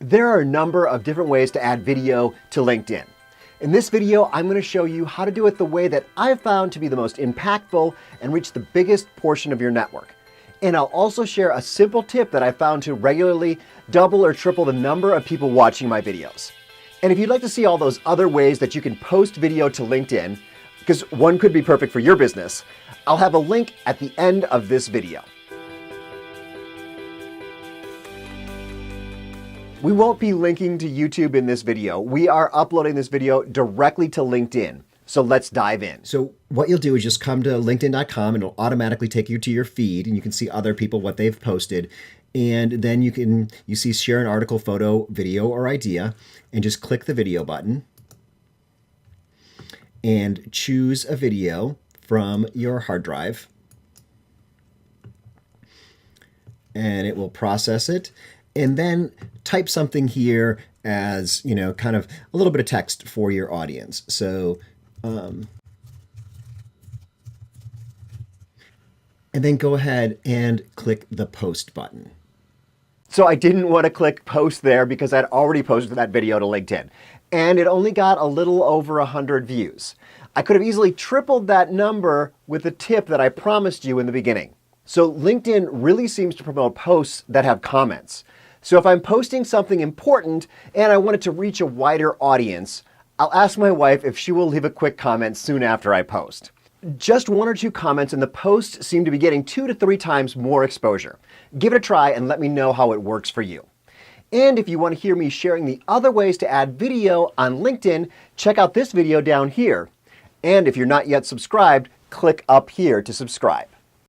There are a number of different ways to add video to LinkedIn. In this video, I'm going to show you how to do it the way that I've found to be the most impactful and reach the biggest portion of your network. And I'll also share a simple tip that I found to regularly double or triple the number of people watching my videos. And if you'd like to see all those other ways that you can post video to LinkedIn, because one could be perfect for your business, I'll have a link at the end of this video. We won't be linking to YouTube in this video. We are uploading this video directly to LinkedIn. So let's dive in. So what you'll do is just come to linkedin.com and it'll automatically take you to your feed and you can see other people, what they've posted. And then you see share an article, photo, video, or idea, and just click the video button and choose a video from your hard drive. And it will process it. And then type something here as, kind of a little bit of text for your audience. So, and then go ahead and click the post button. So I didn't want to click post there because I'd already posted that video to LinkedIn. And it only got a little over 100 views. I could have easily tripled that number with the tip that I promised you in the beginning. So LinkedIn really seems to promote posts that have comments. So if I'm posting something important and I want it to reach a wider audience, I'll ask my wife if she will leave a quick comment soon after I post. Just one or two comments and the posts seem to be getting 2 to 3 times more exposure. Give it a try and let me know how it works for you. And if you want to hear me sharing the other ways to add video on LinkedIn, check out this video down here. And if you're not yet subscribed, click up here to subscribe.